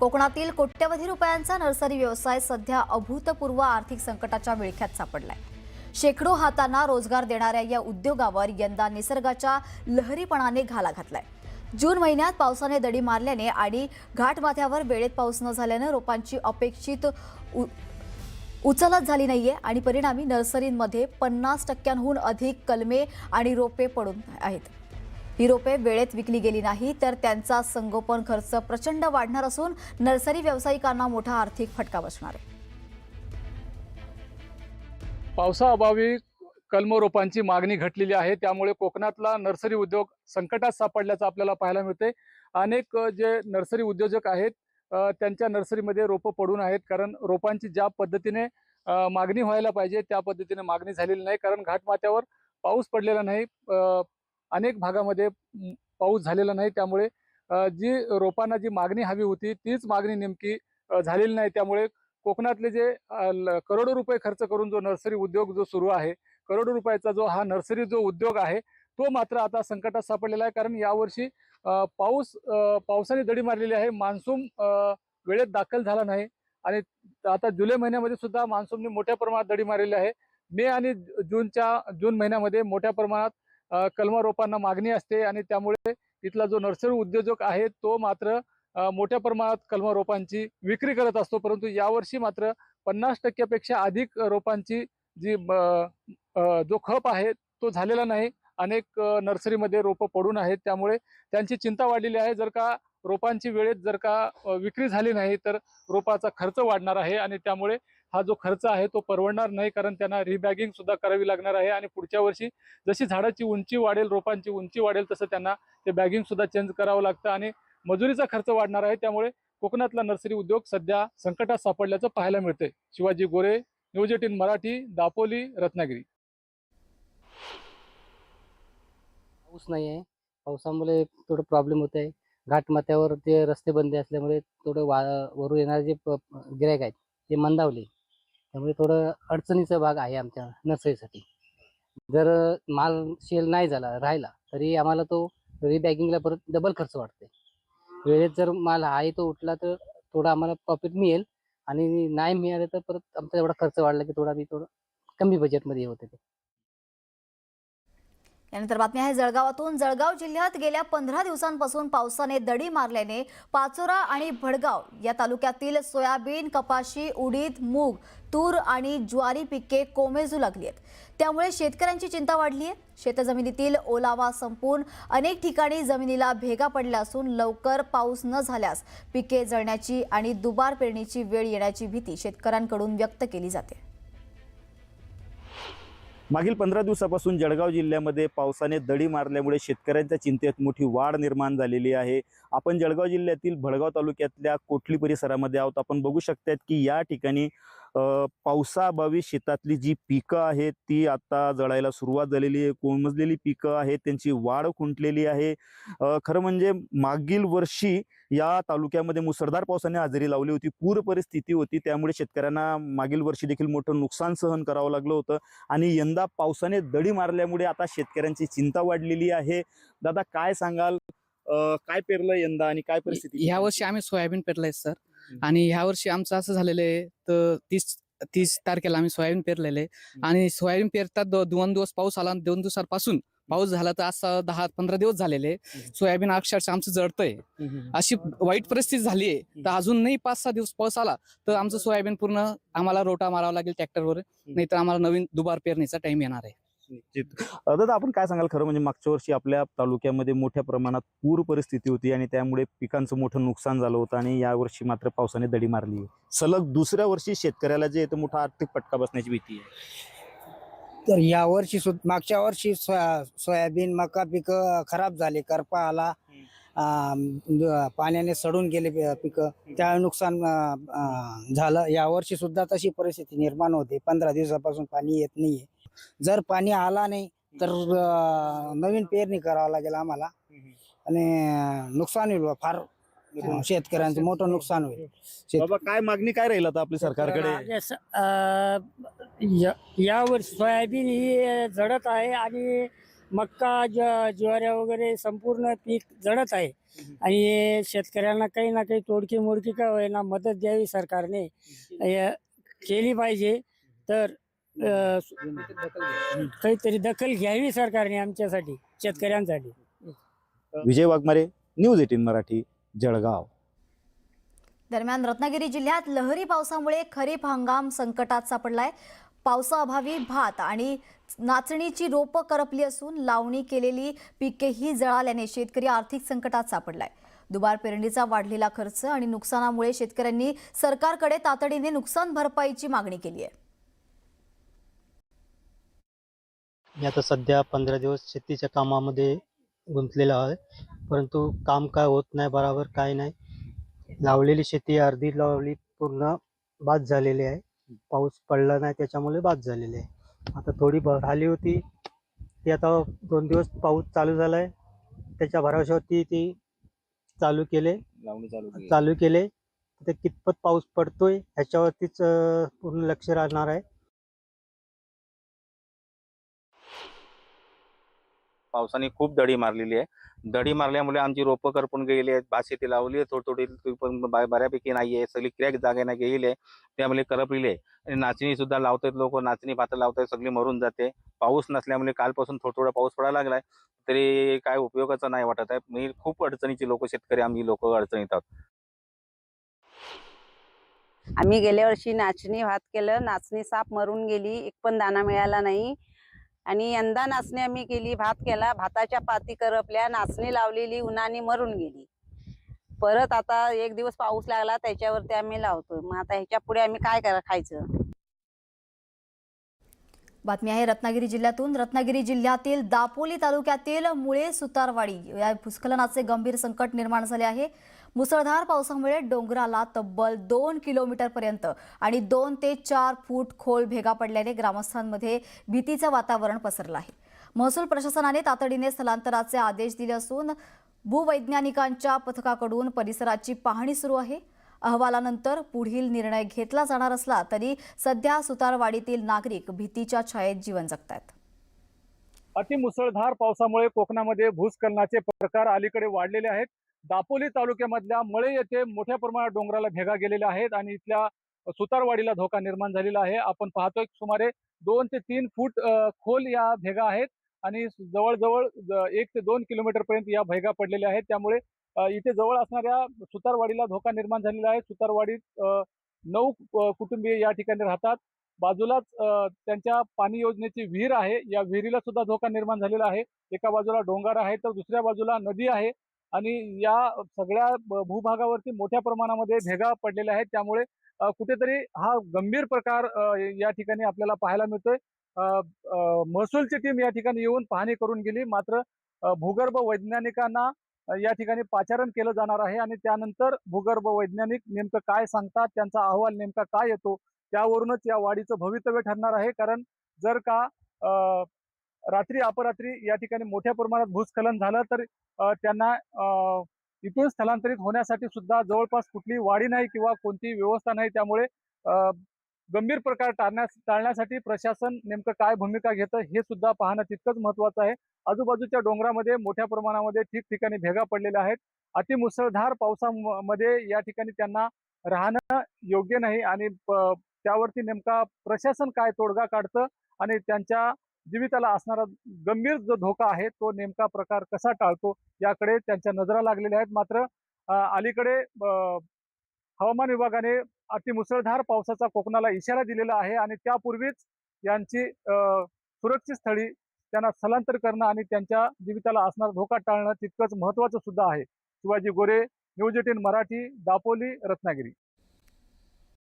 कोकणातील कोट्यवधी रुपयांचा नर्सरी व्यवसाय सध्या अभूतपूर्व आर्थिक संकटाच्या विळख्यात सापडलाय। शेकडो हातांना रोजगार देणाऱ्या या उद्योगावर यंदा निसर्गाच्या लहरीपणाने घाला घातलाय। जून महिन्यात पावसाने दडी मारल्याने आणि घाटमाथ्यावर वेळेत पाऊस न झाल्याने रोपांची अपेक्षित उचलच झाली नाहीये आणि परिणामी नर्सरींमध्ये 50% अधिक कलमे आणि रोपे पडून आहेत। ही रोपे वेळेत विकली गेली नाही तर त्यांचा संगोपन खर्च प्रचंड वाढणार असून नर्सरी व्यावसायिकांना मोठा आर्थिक फटका बसणार आहे। पावसाअभावी कलम रोपांची मागणी घटलेली आहे, त्यामुळे कोकणातला नर्सरी उद्योग संकटात सापडल्याचं आपल्याला पाहायला मिळते। अनेक जे नर्सरी उद्योजक आहेत त्यांच्या नर्सरीमध्ये रोपं पडून आहेत, कारण रोपांची ज्या पद्धतीने मागणी व्हायला पाहिजे त्या पद्धतीने मागणी झालेली नाही, कारण घाटमाथ्यावर पाऊस पडलेला नाही। अनेक भागामध्ये पाऊस झालेला नाही, त्यामुळे जी रोपांना जी मागणी हवी होती तीच मागणी नेमकी झालेली नाही। त्यामुळे कोकणातले जे करोडो रुपये खर्च करून जो नर्सरी उद्योग जो सुरू आहे, करोडो रुपयाचा जो हा नर्सरी जो उद्योग आहे तो मात्र आता संकटात सापडलेला आहे। कारण यावर्षी पावसाने दडी मारलेली आहे, मान्सून वेळेत दाखल झाला नाही आणि आता जुलै महिन्यामध्ये सुद्धा मान्सूनने मोठ्या प्रमाणात दडी मारलेली आहे। मे आणि जून महिन्यामध्ये मोठ्या प्रमाणात कलम रोपांना मागणी असते आणि त्यामुळे इथला जो नर्सरी उद्योजक आहे तो मात्र मोठ्या प्रमाणात कलम रोपांची विक्री करत असतो, परंतु यावर्षी मात्र 50% पेक्षा अधिक रोपांची जी जो खप आहे तो झालेला नाही। अनेक नर्सरीमध्ये रोपं पडून आहेत, त्यामुळे त्यांची चिंता वाढलेली आहे। जर का रोपांची वेळेत जर का विक्री झाली नाही तर रोपाचा खर्च वाढणार आहे आणि त्यामुळे हा जो खर्च आहे तो परवडणार नाही, कारण त्यांना रिबॅगिंग सुद्धा करावी लागणार आहे आणि पुढच्या वर्षी जशी झाडाची उंची वाढेल, रोपांची उंची वाढेल तसं त्यांना ते बॅगिंग सुद्धा चेंज करावं लागतं आणि मजुरीचा खर्च वाढणार आहे। त्यामुळे कोकणातला नर्सरी उद्योग सध्या संकटात सापडल्याचं पाहायला मिळते। शिवाजी गोरे, न्यूज 18 मराठी, दापोली, रत्नागिरी। पाऊस नाही आहे, पावसामुळे थोडं प्रॉब्लेम होत आहे। घाटमाथ्यावर ते रस्ते बंद असल्यामुळे थोडं वरून येणारे जे गिरायक आहेत ते मंदावले, त्यामुळे थोडं अडचणीचा भाग आहे आमच्या नर्सरीसाठी। जर माल सेल नाही झाला राहिला तरी आम्हाला तो रिबॅगिंगला परत डबल खर्च वाटते। वेळेत जर माल आहे तो उठला तर थोडा आम्हाला प्रॉफिट मिळेल आणि नाही मिळाले तर परत आमचा एवढा खर्च वाढला की थोडं कमी बजेटमध्ये होते ते। यानंतर बातमी आहे जळगावातून। जळगाव जिल्ह्यात गेल्या 15 दिवसांपासून पावसाने दडी मारल्याने पाचोरा आणि भडगाव या तालुक्यातील सोयाबीन, कपाशी, उडीद, मूग, तूर आणि ज्वारी पिके कोमेजू लागली आहेत। त्यामुळे शेतकऱ्यांची चिंता वाढली आहे। शेतजमिनीतील ओलावा संपून अनेक ठिकाणी जमिनीला भेगा पडल्या असून लवकर पाऊस न झाल्यास पिके जळण्याची आणि दुबार पेरणीची वेळ येण्याची भीती शेतकऱ्यांकडून व्यक्त केली जाते। मागील 15 दिवसापासून जळगाव जिल्ह्यामध्ये पावसाने दडी मारल्यामुळे शेतकऱ्यांच्या चिंतेत मोठी वाढ निर्माण झालेली आहे। आपण जळगाव जिल्ह्यातील भडगाव तालुक्यातल्या कोठली परिसरामध्ये आहोत। आपण बघू शकतात की या ठिकाणी पावसाअभावी शेतातली जी पिकं आहेत ती आता जळायला सुरुवात झालेली आहे। कोमजलेली पिकं आहेत, त्यांची वाढ खुंटलेली आहे। खरं म्हणजे मागील वर्षी या तालुक्यामध्ये मुसळधार पावसाने हजेरी लावली होती, पूर परिस्थिती होती, त्यामुळे शेतकऱ्यांना मागील वर्षी देखील मोठं नुकसान सहन करावं लागलं होतं आणि यंदा पावसाने दडी मारल्यामुळे आता शेतकऱ्यांची चिंता वाढलेली आहे। दादा काय सांगाल, काय पेरलं यंदा आणि काय परिस्थिती? ह्या वर्षी आम्ही सोयाबीन पेरलंय सर, आणि ह्या वर्षी आमचं असं झालेलं आहे तर 30 तारखेला आम्ही सोयाबीन पेरलेले आणि सोयाबीन पेरतात 2 दिवस पाऊस आला, 2 दिवसांपासून पाऊस झाला तर असं 10-15 दिवस झालेले सोयाबीन अक्षरशः आमचं जळतंय। अशी वाईट परिस्थिती झाली आहे तर अजूनही 5-6 दिवस पाऊस आला तर आमचं सोयाबीन पूर्ण आम्हाला रोटा मारावा लागेल ट्रॅक्टरवर, नाही तर आम्हाला नवीन दुबार पेरणीचा टाइम येणार आहे। दादा आपण काय सांगाल, खरं म्हणजे मागच्या वर्षी आपल्या तालुक्यामध्ये मोठ्या प्रमाणात पूर परिस्थिती होती आणि त्यामुळे पिकांचं मोठं नुकसान झालं होतं आणि यावर्षी मात्र पावसाने दडी मारली आहे। सलग दुसऱ्या वर्षी शेतकऱ्याला जे येतं मोठा आर्थिक फटका बसण्याची भीती आहे। तर या वर्षी मागच्या वर्षी सोयाबीन, मका पिकं खराब झाले, करपा आला, पाण्याने सडून गेले पिकं, त्या नुकसान झालं। या वर्षी सुद्धा तशी परिस्थिती निर्माण होते। 15 दिवसापासून पाणी येत नाहीये। जर पाणी आला नाही तर नवीन पेरणी करावं लागेल आम्हाला आणि नुकसान होईल फार, शेतकऱ्यांचं मोठं नुकसान होईल। बाबा काय मागणी काय राहील आता आपली सरकारकडे? या वर्षी सोयाबीन ही जळत आहे आणि मक्का, ज्वाऱ्या वगैरे संपूर्ण पीक जळत आहे। आणि हे शेतकऱ्यांना काही ना काही तोडकी मोडकी का होईना मदत द्यावी सरकारने केली पाहिजे. तर काहीतरी दखल घ्यावी सरकारने आमच्यासाठी, शेतकऱ्यांसाठी. विजय वाघमारे, न्यूज 18 मराठी, जळगाव. दरम्यान रत्नागिरी जिल्ह्यात लहरी पावसामुळे खरीप हंगाम संकटात सापडलाय. पावसाअभावी भात आणि नाचणीची रोपं करपली असून लावणी केलेली पिकेही जळाल्याने शेतकरी आर्थिक संकटात सापडलाय. दुबार पेरणीचा वाढलेला खर्च आणि नुकसानामुळे शेतकऱ्यांनी सरकारकडे तातडीने नुकसान भरपाईची मागणी केली आहे. मी आता सध्या 15 दिवस शेतीच्या कामामध्ये गुंतलेलो आहे, परंतु काम काय होत नाही बरोबर, काय नाही. लावलेली शेती अर्धी लावली पूर्ण बाद झालेली आहे. पाऊस पडला नाही त्याच्यामुळे बाद झालेली आहे. आता थोडी आली होती ती आता 2 दिवस पाऊस चालू झालाय, त्याच्या भरोश्यावरती ती चालू केले. ते कितपत पाऊस पडतोय ह्याच्यावरतीच पूर्ण लक्ष राहणार आहे. पावसाने खूप दडी मारलेली आहे. दडी मारल्यामुळे आमची रोपं करपून गेलेली आहेत. भात शेती लावली आहे थोडी पण बऱ्यापैकी नाही आहे. सगळी क्रॅक जागेने गेलेली आहे, त्यामुळे करपलेली आहे. आणि नाचणी सुद्धा लावतात लोक, नाचणी भातं लावतात, सगळी मरून जाते. पाऊस नसल्यामुळे कालपासून थोडा पाऊस पडायला लागलाय, तरी काय उपयोगाचं नाही वाटत आहे. मी खूप अडचणीची लोक, शेतकरी आम्ही लोक अडचणीत आहोत. आम्ही गेल्या वर्षी नाचणी भात केलं, नाचणी साप मरून गेली, एक पण दाणा मिळाला नाही. आणि यंदा नाचणी आम्ही केली, भात केला, भाताच्या पाती करपल्या, नाचणी लावलेली उन्हाने मरून गेली. परत आता 1 दिवस पाऊस लागला त्याच्यावरती आम्ही लावतोय. मग आता ह्याच्या पुढे आम्ही काय खायचं. बातमी आहे रत्नागिरी जिल्ह्यातून. रत्नागिरी जिल्ह्यातील दापोली तालुक्यातील मुळे सुतारवाडी या भूस्खलनाचे गंभीर संकट निर्माण झाले आहे. मुसळधार पावसामुळे डोंगराला तब्बल 2 किलोमीटरपर्यंत आणि 2 ते 4 फूट खोल भेगा पडल्याने ग्रामस्थांमध्ये भीतीचं वातावरण पसरलं आहे. महसूल प्रशासनाने तातडीने स्थलांतराचे आदेश दिले असून भूवैज्ञानिकांच्या पथकाकडून परिसराची पाहणी सुरू आहे. अहवालानंतर पुढील निर्णय घेतला जाणार असला तरी सध्या सुतारवाडीतील नागरिक भीतीच्या छायेत जीवन जगतायत. अतिमुसळधार पावसामुळे कोकणामध्ये भूस्खलनाचे प्रकार अलीकडे वाढलेले आहेत. दापोली तालुक्यामधल्या मळे येथे मोठ्या प्रमाणात डोंगराला भेगा गेलेल्या आहेत आणि इथल्या सुतारवाडीला धोका निर्माण झालेला आहे. आपण पाहतोय सुमारे 2 ते 3 फूट खोल या भेगा आहेत आणि जवळजवळ 1 ते 2 किलोमीटर पर्यंत या भेगा पडलेल्या आहेत. त्यामुळे इथे जवळ असणाऱ्या सुतारवाडीला धोका निर्माण झालेला आहे. सुतारवाडीत 9 कुटुंबीय या ठिकाणी राहतात. बाजूलाच त्यांच्या पाणी योजनेची विहीर आहे. या विहिरीला सुद्धा धोका निर्माण झालेला आहे. एका बाजूला डोंगर आहे तर दुसऱ्या बाजूला नदी आहे आणि या सगळ्या भूभागावरती मोठ्या प्रमाणामध्ये भेगा पडलेल्या आहेत. त्यामुळे कुठेतरी हा गंभीर प्रकार या ठिकाणी आपल्याला पाहायला मिळतोय. महसूलची टीम या ठिकाणी येऊन पाहणी करून गेली, मात्र भूगर्भ वैज्ञानिकांना या ठिकाणी पाचारण केलं जाणार आहे आणि त्यानंतर भूगर्भ वैज्ञानिक नेमकं काय सांगतात, त्यांचा अहवाल नेमका काय येतो, त्यावरूनच या वाढीचं भवितव्य ठरणार आहे. कारण जर का रात्री अपरात्री या ठिकाणी मोठ्या प्रमाणात भूस्खलन झालं तर त्यांना इथून स्थलांतरित होण्यासाठी सुद्धा जवळपास कुठली वाडी नाही किंवा कोणती व्यवस्था नाही. त्यामुळे गंभीर प्रकार टाळण्यासाठी प्रशासन नेमकं काय भूमिका घेतं हे सुद्धा पाहणं तितकंच महत्वाचं आहे. आजूबाजूच्या डोंगरामध्ये मोठ्या प्रमाणामध्ये ठिकठिकाणी भेगा पडलेल्या आहेत. अतिमुसळधार पावसामध्ये या ठिकाणी त्यांना राहणं योग्य नाही आणि त्यावरती नेमका प्रशासन काय तोडगा काढतं आणि त्यांच्या जीविताला असणारा गंभीर जो धोका आहे तो नेमका प्रकार कसा टाळतो याकडे त्यांच्या नजरा लागलेल्या आहेत. मात्र अलीकडे हवामान विभागाने अतिमुसळधार पावसाचा कोकणाला इशारा दिलेला आहे आणि त्यापूर्वीच यांची सुरक्षित स्थळी त्यांना स्थलांतर करणं आणि त्यांच्या जीविताला असणारा धोका टाळणं तितकंच महत्वाचं सुद्धा आहे. शिवाजी गोरे, न्यूज 18 मराठी, दापोली, रत्नागिरी.